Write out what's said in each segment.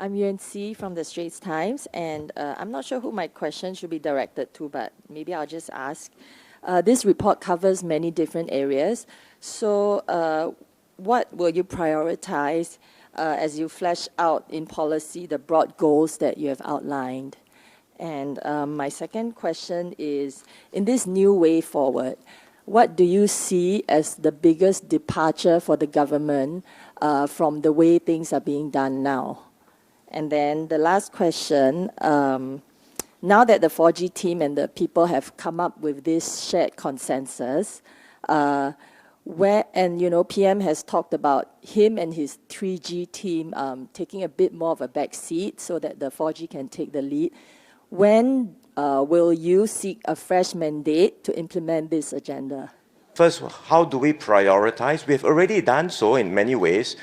I'm Yuan Si from the Straits Times, and I'm not sure who my question should be directed to, but maybe I'll just ask. This report covers many different areas, so what will you prioritize as you flesh out in policy the broad goals that you have outlined? And my second question is, in this new way forward, what do you see as the biggest departure for the government from the way things are being done now? And then the last question, now that the 4G team and the people have come up with this shared consensus, PM has talked about him and his 3G team taking a bit more of a back seat so that the 4G can take the lead. When will you seek a fresh mandate to implement this agenda? First, how do we prioritize? We've already done so in many ways.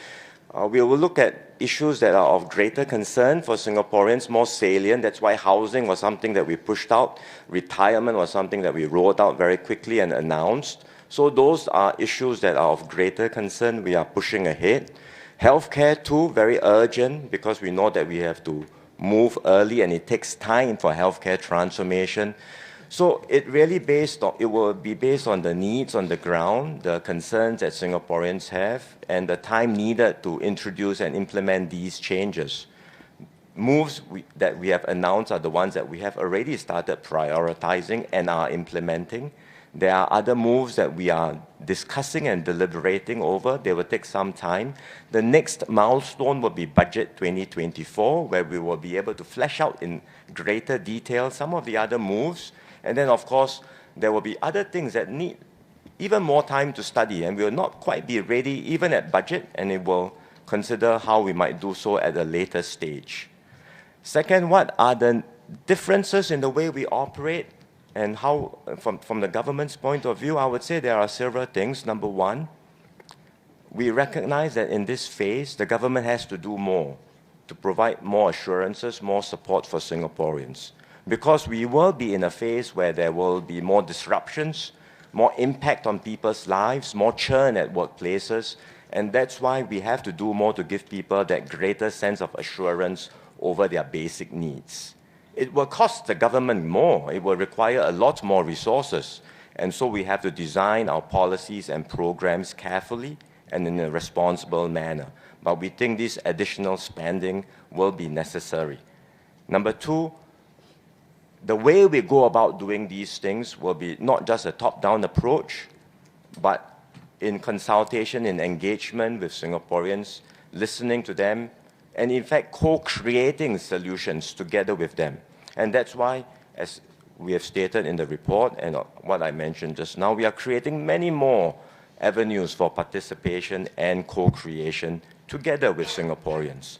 We will look at issues that are of greater concern for Singaporeans, more salient. That's why housing was something that we pushed out. Retirement was something that we rolled out very quickly and announced. So those are issues that are of greater concern. We are pushing ahead. Healthcare too, very urgent, because we know that we have to move early and it takes time for healthcare transformation. So it will be based on the needs on the ground, the concerns that Singaporeans have, and the time needed to introduce and implement these changes. Moves that we have announced are the ones that we have already started prioritizing and are implementing. There are other moves that we are discussing and deliberating over. They will take some time. The next milestone will be Budget 2024, where we will be able to flesh out in greater detail some of the other moves. And then, of course, there will be other things that need even more time to study, and we will not quite be ready even at budget, and it will consider how we might do so at a later stage. Second, what are the differences in the way we operate and how, from the government's point of view? I would say there are several things. Number one, we recognize that in this phase, the government has to do more to provide more assurances, more support for Singaporeans. Because we will be in a phase where there will be more disruptions, more impact on people's lives, more churn at workplaces, and that's why we have to do more to give people that greater sense of assurance over their basic needs. It will cost the government more. It will require a lot more resources. And so we have to design our policies and programs carefully and in a responsible manner. But we think this additional spending will be necessary. Number two, the way we go about doing these things will be not just a top-down approach, but in consultation, in engagement with Singaporeans, listening to them, and in fact co-creating solutions together with them. And that's why, as we have stated in the report and what I mentioned just now, we are creating many more avenues for participation and co-creation together with Singaporeans.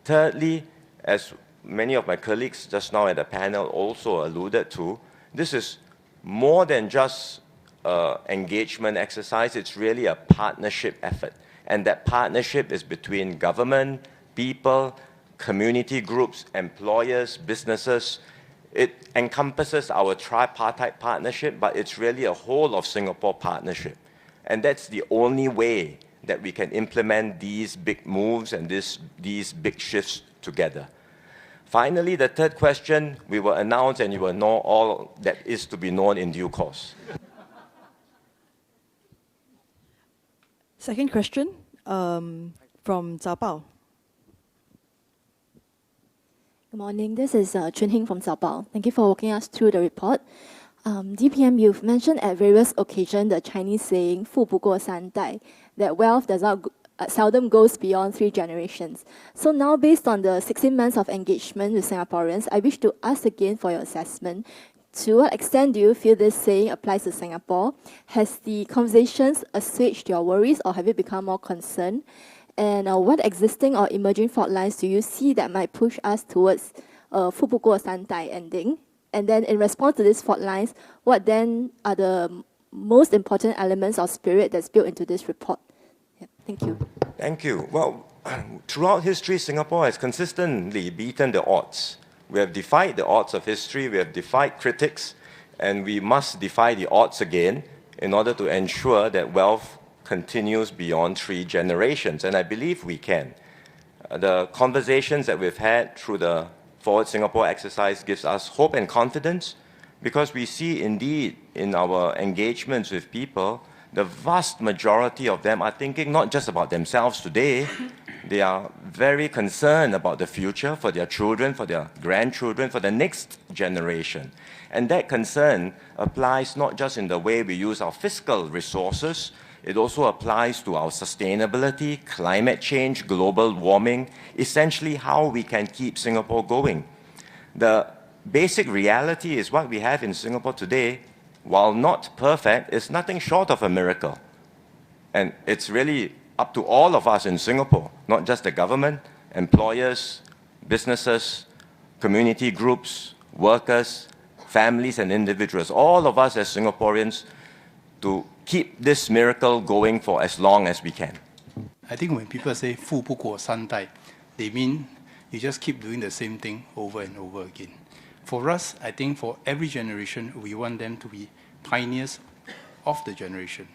Thirdly, as many of my colleagues just now at the panel also alluded to, this is more than just an engagement exercise. It's really a partnership effort. And that partnership is between government, people, community groups, employers, businesses. It encompasses our tripartite partnership, but it's really a whole of Singapore partnership. And that's the only way that we can implement these big moves and these big shifts together. Finally, the third question, we will announce and you will know all that is to be known in due course. Second question from Zhao Bao. Good morning, this is Chun Hing from Zhao Bao. Thank you for walking us through the report. DPM, you've mentioned at various occasions the Chinese saying 富不过三代, that wealth seldom goes beyond 3 generations. So now, based on the 16 months of engagement with Singaporeans, I wish to ask again for your assessment. To what extent do you feel this saying applies to Singapore? Has the conversations assuaged your worries, or have you become more concerned? And what existing or emerging fault lines do you see that might push us towards 富不过三代 ending? And then in response to these fault lines, what then are the most important elements or spirit that's built into this report? Yeah, thank you. Thank you. Well, throughout history, Singapore has consistently beaten the odds. We have defied the odds of history, we have defied critics, and we must defy the odds again in order to ensure that wealth continues beyond 3 generations, and I believe we can. The conversations that we've had through the Forward Singapore exercise gives us hope and confidence, because we see indeed in our engagements with people, the vast majority of them are thinking not just about themselves today, they are very concerned about the future for their children, for their grandchildren, for the next generation. And that concern applies not just in the way we use our fiscal resources, it also applies to our sustainability, climate change, global warming, essentially how we can keep Singapore going. The basic reality is what we have in Singapore today, while not perfect, is nothing short of a miracle. And it's really up to all of us in Singapore, not just the government, employers, businesses, community groups, workers, families and individuals, all of us as Singaporeans, to keep this miracle going for as long as we can. I think when people say 富不过三代, they mean you just keep doing the same thing over and over again. For us, I think for every generation, we want them to be pioneers of the generation,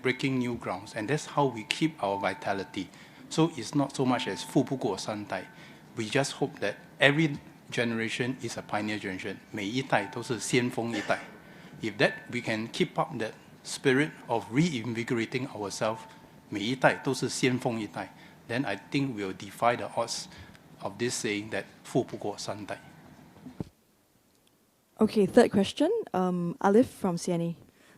breaking new grounds, and that's how we keep our vitality. So it's not so much as 富不过三代. We just hope that every generation is a pioneer generation. 每一代都是先锋一代. If that we can keep up that spirit of reinvigorating ourselves, 每一代都是先锋一代, then I think we'll defy the odds of this saying that 富不过三代. Okay, third question. Alif from CNA.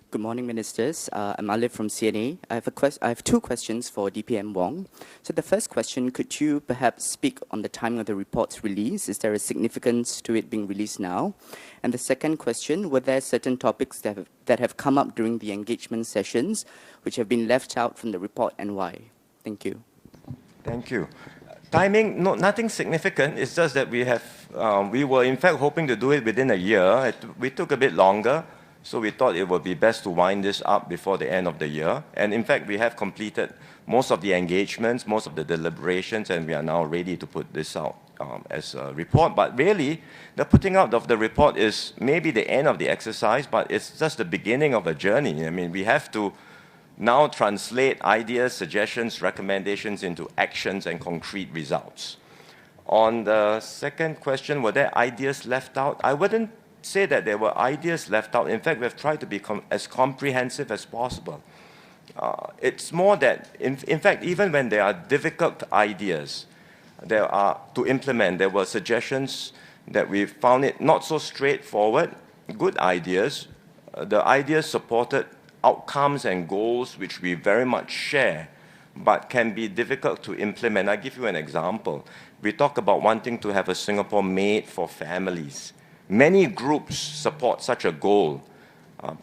Good morning, Ministers. I'm Alif from CNA. I have two questions for DPM Wong. So the first question, could you perhaps speak on the timing of the report's release? Is there a significance to it being released now? And the second question, were there certain topics that have come up during the engagement sessions which have been left out from the report, and why? Thank you. Thank you. Timing, no, nothing significant. It's just that we were in fact hoping to do it within a year. We took a bit longer. So we thought it would be best to wind this up before the end of the year. And in fact, we have completed most of the engagements, most of the deliberations, and we are now ready to put this out as a report. But really, the putting out of the report is maybe the end of the exercise, but it's just the beginning of a journey. I mean, we have to now translate ideas, suggestions, recommendations into actions and concrete results. On the second question, were there ideas left out? I wouldn't say that there were ideas left out. In fact, we've tried to be as comprehensive as possible. It's more that, in fact, even when there are difficult ideas to implement, there were suggestions that we found it not so straightforward, good ideas. The ideas supported outcomes and goals which we very much share, but can be difficult to implement. I'll give you an example. We talk about wanting to have a Singapore made for families. Many groups support such a goal.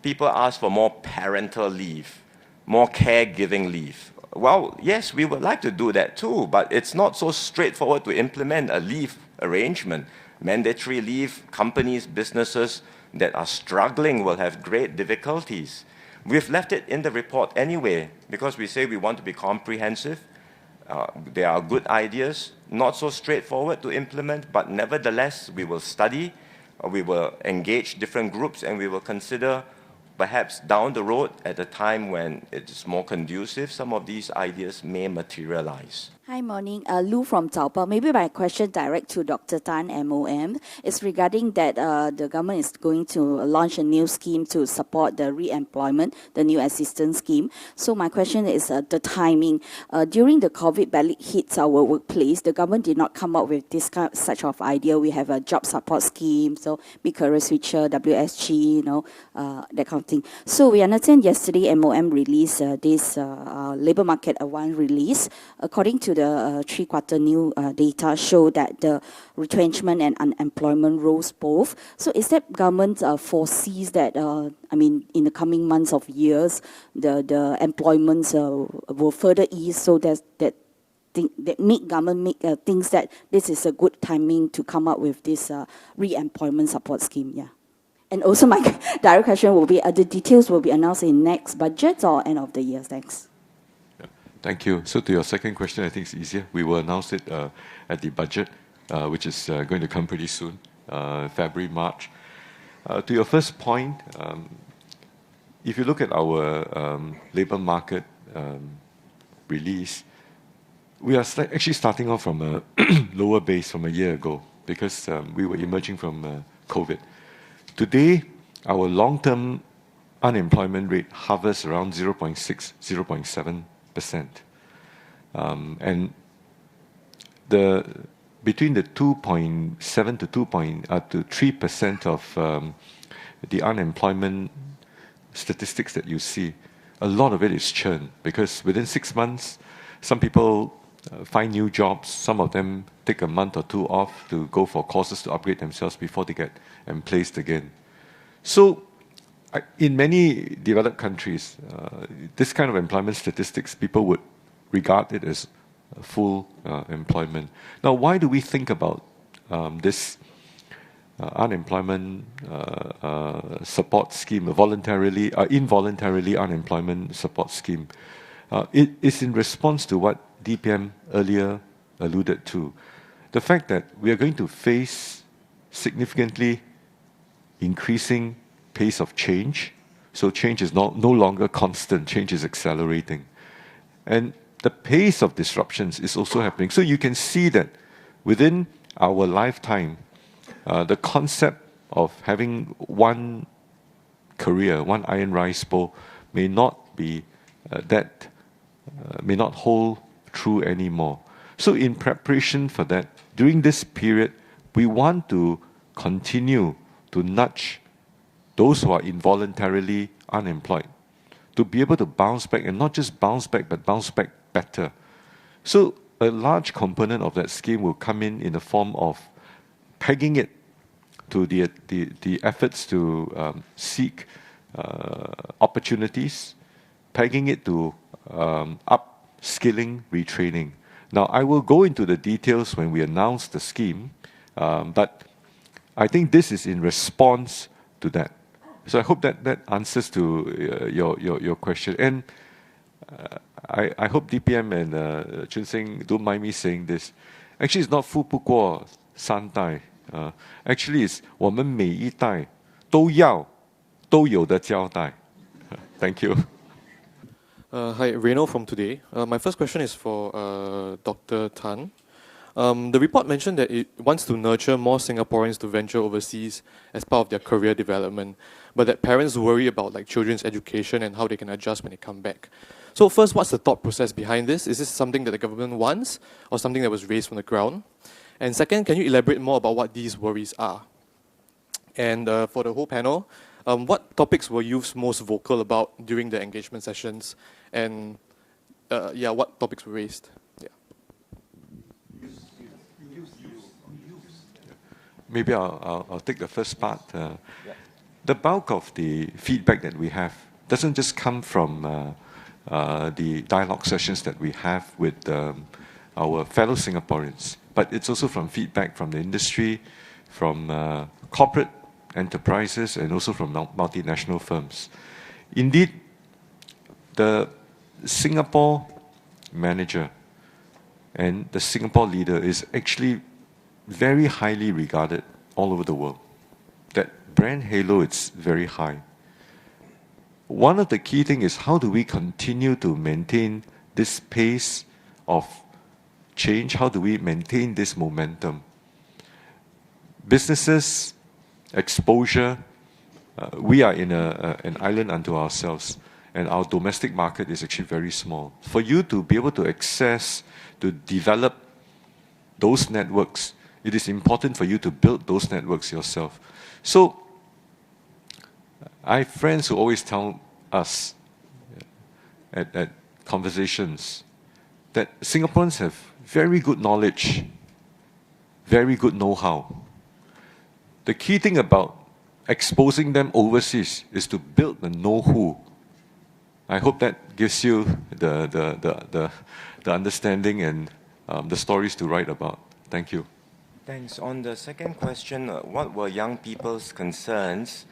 People ask for more parental leave, more caregiving leave. Well, yes, we would like to do that too, but it's not so straightforward to implement a leave arrangement. Mandatory leave, companies, businesses that are struggling will have great difficulties. We've left it in the report anyway, because we say we want to be comprehensive. There are good ideas, not so straightforward to implement, but nevertheless, we will study. We will engage different groups, and we will consider perhaps down the road at a time when it's more conducive, some of these ideas may materialize. Hi, morning. Lou from Taobao. Maybe my question direct to Dr. Tan, MOM, is regarding that the government is going to launch a new scheme to support the re-employment, the new assistance scheme. So my question is the timing. During the COVID badly hits our workplace, the government did not come up with this such of idea. We have a job support scheme, so Be Career Switcher, WSG, that kind of thing. So we understand yesterday MOM released this Labour Market One release. According to the three-quarter new data show that the retrenchment and unemployment rose both. So is that government foresees that, in the coming months of years, the employments will further ease, so that make government thinks that this is a good timing to come up with this re-employment support scheme? Yeah. And also my direct question will be, the details will be announced in next budget or end of the year? Thanks. Thank you. So to your second question, I think it's easier. We will announce it at the budget, which is going to come pretty soon, February, March. To your first point, if you look at our labour market release, we are actually starting off from a lower base from a year ago because we were emerging from COVID. Today, our long-term unemployment rate hovers around 0.6, 0.7%. And between the 2.7 to 3% of the unemployment statistics that you see, a lot of it is churn because within 6 months, some people find new jobs. Some of them take a month or two off to go for courses to upgrade themselves before they get placed again. So, in many developed countries, this kind of employment statistics, people would regard it as full employment. Now, why do we think about this unemployment support scheme, involuntarily unemployment support scheme? It is in response to what DPM earlier alluded to. The fact that we are going to face significantly increasing pace of change. So change is no longer constant, change is accelerating. And the pace of disruptions is also happening. So you can see that within our lifetime, the concept of having one career, one iron rice bowl, may not be may not hold true anymore. So in preparation for that, during this period, we want to continue to nudge those who are involuntarily unemployed to be able to bounce back, and not just bounce back, but bounce back better. So a large component of that scheme will come in the form of pegging it to the efforts to seek opportunities, pegging it to upskilling, retraining. Now, I will go into the details when we announce the scheme, but I think this is in response to that. So I hope that answers to your question. And I hope DPM and Chun Sing don't mind me saying this. Actually, it's not 富不过三代. Actually, it's 我们每一代都有的交代. Thank you. Hi, Reno from Today. My first question is for Dr. Tan. The report mentioned that it wants to nurture more Singaporeans to venture overseas as part of their career development, but that parents worry about children's education and how they can adjust when they come back. So first, what's the thought process behind this? Is this something that the government wants or something that was raised from the ground? And second, can you elaborate more about what these worries are? And for the whole panel, what topics were youths most vocal about during the engagement sessions? And what topics were raised? Maybe I'll take the first part. The bulk of the feedback that we have doesn't just come from the dialogue sessions that we have with our fellow Singaporeans, but it's also from feedback from the industry, from corporate enterprises, and also from multinational firms. Indeed, the Singapore manager and the Singapore leader is actually very highly regarded all over the world. That brand halo is very high. One of the key things is how do we continue to maintain this pace of change? How do we maintain this momentum? Businesses, exposure, we are in an island unto ourselves, and our domestic market is actually very small. For you to be able to access, to develop those networks, it is important for you to build those networks yourself. So, I have friends who always tell us at conversations that Singaporeans have very good knowledge, very good know-how. The key thing about exposing them overseas is to build the know-who. I hope that gives you the understanding and the stories to write about. Thank you. Thanks. On the second question, what were young people's concerns?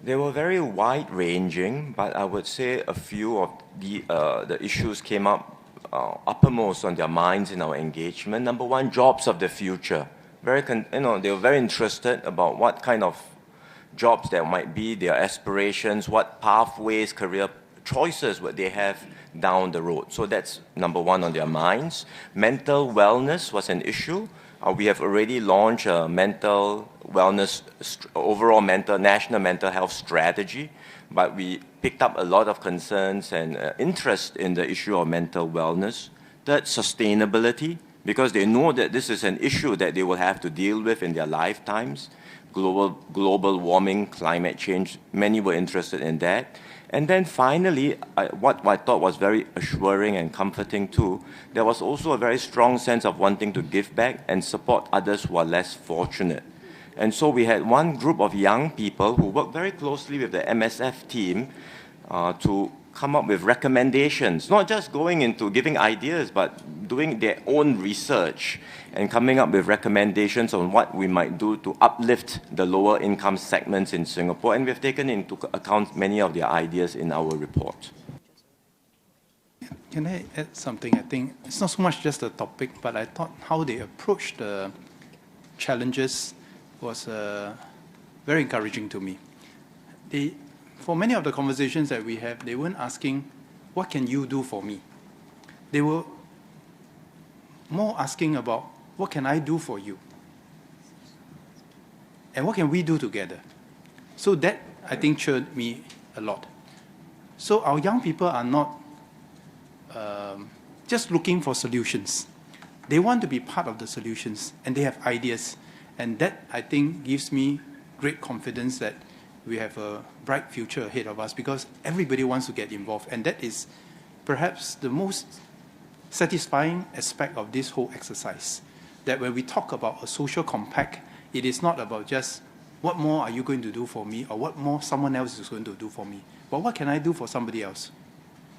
They were very wide-ranging, but I would say a few of the issues came up uppermost on their minds in our engagement. Number one, jobs of the future. They were very interested about what kind of jobs there might be, their aspirations, what pathways, career choices would they have down the road. So that's number one on their minds. Mental wellness was an issue. We have already launched a mental wellness, national mental health strategy, but we picked up a lot of concerns and interest in the issue of mental wellness. Third, sustainability, because they know that this is an issue that they will have to deal with in their lifetimes. Global warming, climate change, many were interested in that. And then finally, what I thought was very assuring and comforting too, there was also a very strong sense of wanting to give back and support others who are less fortunate. And so we had one group of young people who worked very closely with the MSF team to come up with recommendations, not just going into giving ideas, but doing their own research and coming up with recommendations on what we might do to uplift the lower income segments in Singapore. And we've taken into account many of their ideas in our report. Can I add something? I think it's not so much just the topic, but I thought how they approached the challenges was very encouraging to me. For many of the conversations that we have, they weren't asking, what can you do for me? They were more asking about, what can I do for you? And what can we do together? So that, I think, cheered me a lot. So our young people are not just looking for solutions. They want to be part of the solutions, and they have ideas. And that, I think, gives me great confidence that we have a bright future ahead of us, because everybody wants to get involved. And that is perhaps the most satisfying aspect of this whole exercise. That when we talk about a social compact, it is not about just what more are you going to do for me, or what more someone else is going to do for me, but what can I do for somebody else?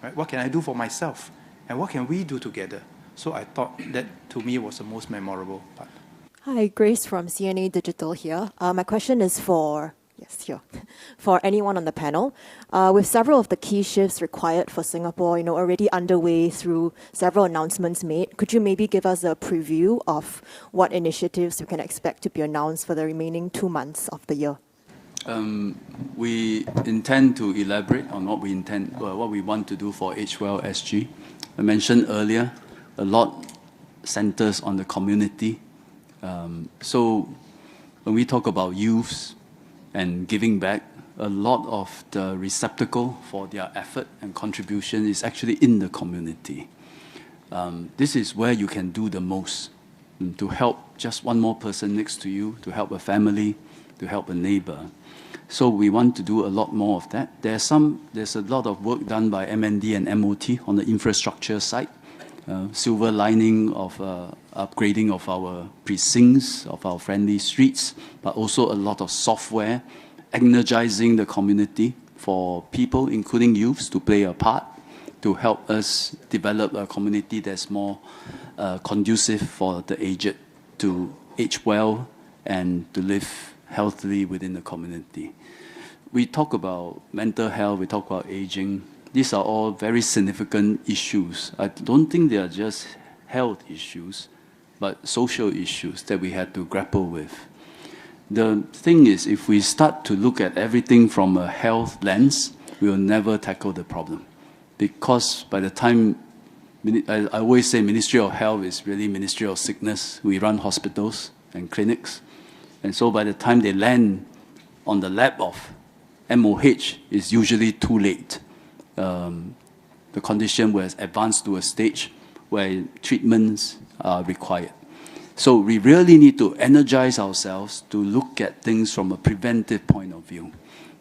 Right? What can I do for myself? And what can we do together? So I thought that, to me, was the most memorable part. Hi, Grace from CNA Digital here. My question is for anyone on the panel. With several of the key shifts required for Singapore, already underway through several announcements made, could you maybe give us a preview of what initiatives we can expect to be announced for the remaining 2 months of the year? We intend to elaborate on what we want to do for HWell SG. I mentioned earlier, a lot centers on the community. So when we talk about youths and giving back, a lot of the receptacle for their effort and contribution is actually in the community. This is where you can do the most, to help just one more person next to you, to help a family, to help a neighbor. So we want to do a lot more of that. There's a lot of work done by MND and MOT on the infrastructure side, silver lining of upgrading of our precincts, of our friendly streets, but also a lot of software, energizing the community for people, including youths, to play a part, to help us develop a community that's more conducive for the aged to age well and to live healthily within the community. We talk about mental health, we talk about aging. These are all very significant issues. I don't think they are just health issues, but social issues that we had to grapple with. The thing is, if we start to look at everything from a health lens, we will never tackle the problem. Because by the time, I always say Ministry of Health is really Ministry of Sickness. We run hospitals and clinics. And so by the time they land on the lap of MOH, it's usually too late. The condition was advanced to a stage where treatments are required. So we really need to energize ourselves to look at things from a preventive point of view.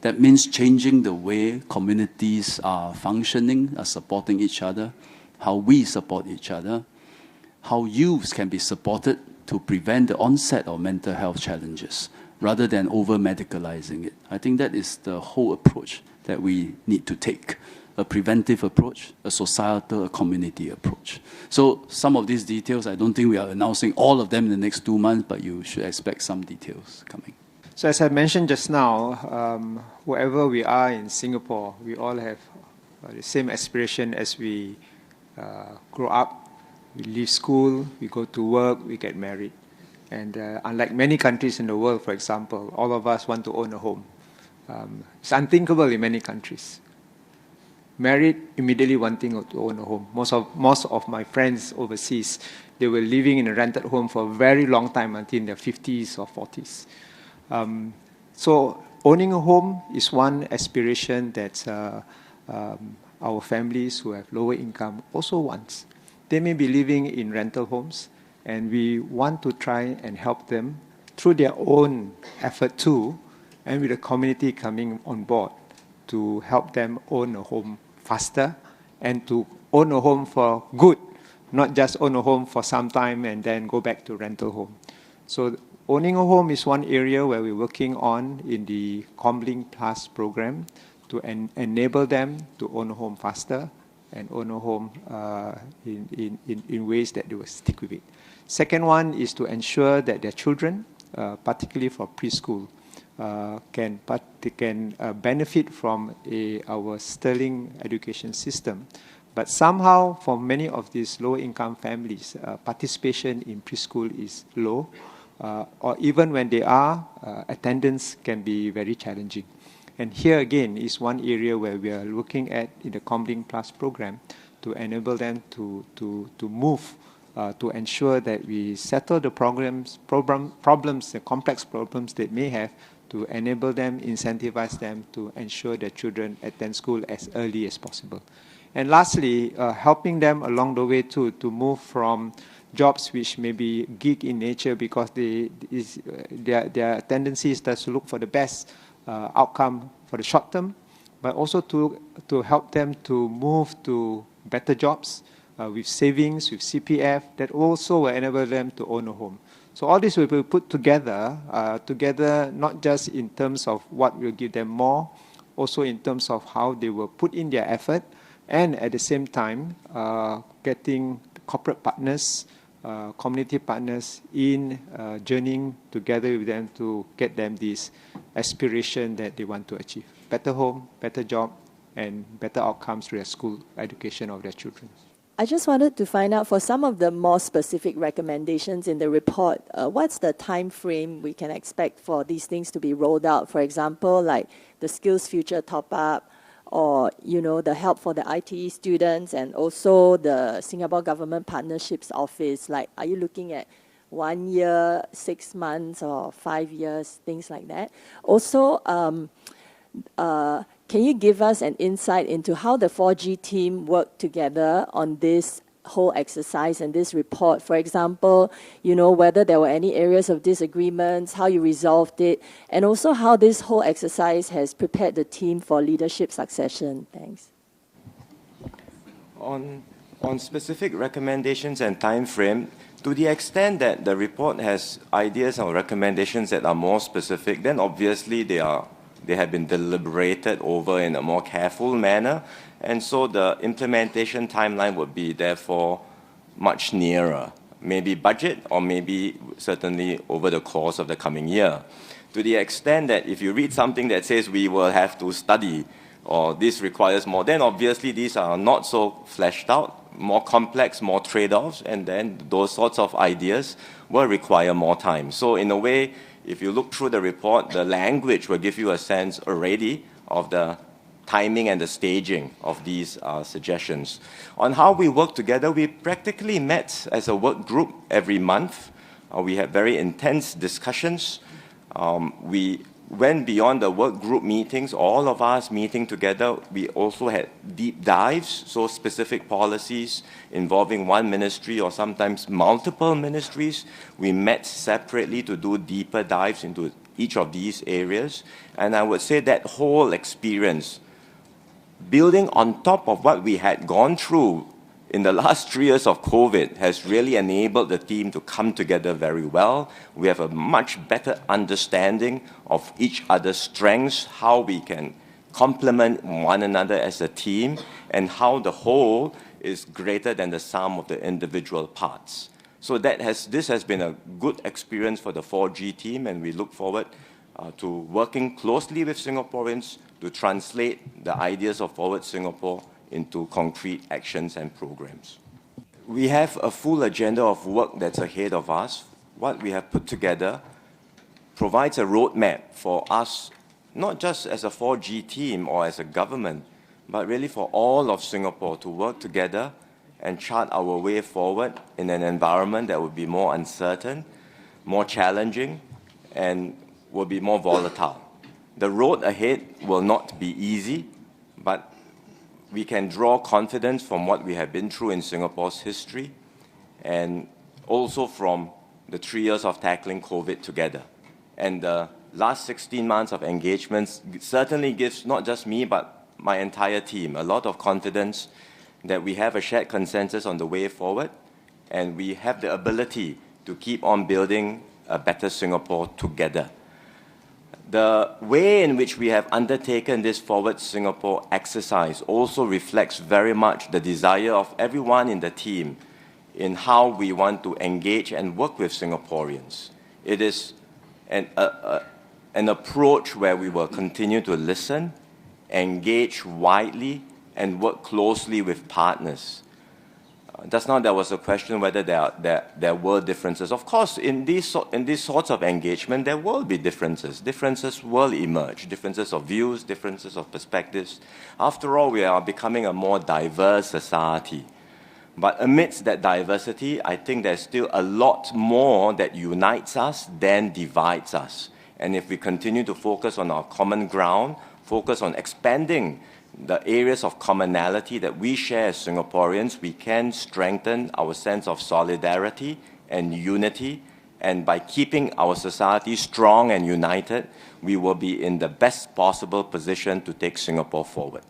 That means changing the way communities are functioning, are supporting each other, how we support each other, how youths can be supported to prevent the onset of mental health challenges, rather than over-medicalizing it. I think that is the whole approach that we need to take. A preventive approach, a societal, a community approach. So some of these details, I don't think we are announcing all of them in the next 2 months, but you should expect some details coming. So as I mentioned just now, wherever we are in Singapore, we all have the same aspiration as we grow up. We leave school, we go to work, we get married. And unlike many countries in the world, for example, all of us want to own a home. It's unthinkable in many countries. married, immediately wanting to own a home. Most of my friends overseas, they were living in a rented home for a very long time until in their 50s or 40s. So owning a home is one aspiration that our families who have lower income also want. They may be living in rental homes, and we want to try and help them through their own effort too, and with the community coming on board to help them own a home faster and to own a home for good, not just own a home for some time and then go back to rental home. So owning a home is one area where we're working on in the Combling Plus program to enable them to own a home faster and own a home in ways that they will stick with it. Second one is to ensure that their children, particularly for preschool, can benefit from our sterling education system. But somehow, for many of these low-income families, participation in preschool is low, or even when they are, attendance can be very challenging. And here again is one area where we are looking at in the Combling Plus program to enable them to move, to ensure that we settle the problems, the complex problems they may have, to enable them, incentivize them to ensure their children attend school as early as possible. And lastly, helping them along the way to move from jobs which may be gig in nature because their tendency is to look for the best outcome for the short term, but also to help them to move to better jobs with savings, with CPF, that also will enable them to own a home. So all this will be put together, not just in terms of what will give them more, also in terms of how they will put in their effort, and at the same time, getting corporate partners, community partners in journeying together with them to get them this aspiration that they want to achieve. Better home, better job, and better outcomes through their school education of their children. I just wanted to find out, for some of the more specific recommendations in the report, what's the time frame we can expect for these things to be rolled out? For example, like the Skills Future top-up, or the help for the ITE students, and also the Singapore Government Partnerships Office. Like, are you looking at 1 year, 6 months, or 5 years, things like that? Also, can you give us an insight into how the 4G team worked together on this whole exercise and this report? For example, whether there were any areas of disagreements, how you resolved it, and also how this whole exercise has prepared the team for leadership succession. Thanks. On specific recommendations and time frame, to the extent that the report has ideas or recommendations that are more specific, then obviously they have been deliberated over in a more careful manner, and so the implementation timeline would be therefore much nearer, maybe budget, or maybe certainly over the course of the coming year. To the extent that if you read something that says we will have to study, or this requires more, then obviously these are not so fleshed out, more complex, more trade-offs, and then those sorts of ideas will require more time. So in a way, if you look through the report, the language will give you a sense already of the timing and the staging of these suggestions. On how we work together, we practically met as a work group every month. We had very intense discussions. We went beyond the work group meetings, all of us meeting together. We also had deep dives, so specific policies involving one ministry or sometimes multiple ministries. We met separately to do deeper dives into each of these areas. And I would say that whole experience, building on top of what we had gone through in the last 3 years of COVID, has really enabled the team to come together very well. We have a much better understanding of each other's strengths, how we can complement one another as a team, and how the whole is greater than the sum of the individual parts. So this has been a good experience for the 4G team, and we look forward to working closely with Singaporeans to translate the ideas of Forward Singapore into concrete actions and programs. We have a full agenda of work that's ahead of us. What we have put together provides a roadmap for us, not just as a 4G team or as a government, but really for all of Singapore to work together and chart our way forward in an environment that would be more uncertain, more challenging, and will be more volatile. The road ahead will not be easy, but we can draw confidence from what we have been through in Singapore's history and also from the 3 years of tackling COVID together. And the last 16 months of engagements certainly gives not just me, but my entire team a lot of confidence that we have a shared consensus on the way forward, and we have the ability to keep on building a better Singapore together. The way in which we have undertaken this Forward Singapore exercise also reflects very much the desire of everyone in the team in how we want to engage and work with Singaporeans. It is an approach where we will continue to listen, engage widely, and work closely with partners. Just now there was a question whether there were differences. Of course, in these sorts of engagement, there will be differences. Differences will emerge, differences of views, differences of perspectives. After all, we are becoming a more diverse society. But amidst that diversity, I think there's still a lot more that unites us than divides us. And if we continue to focus on our common ground, focus on expanding the areas of commonality that we share as Singaporeans, we can strengthen our sense of solidarity and unity. And by keeping our society strong and united, we will be in the best possible position to take Singapore forward.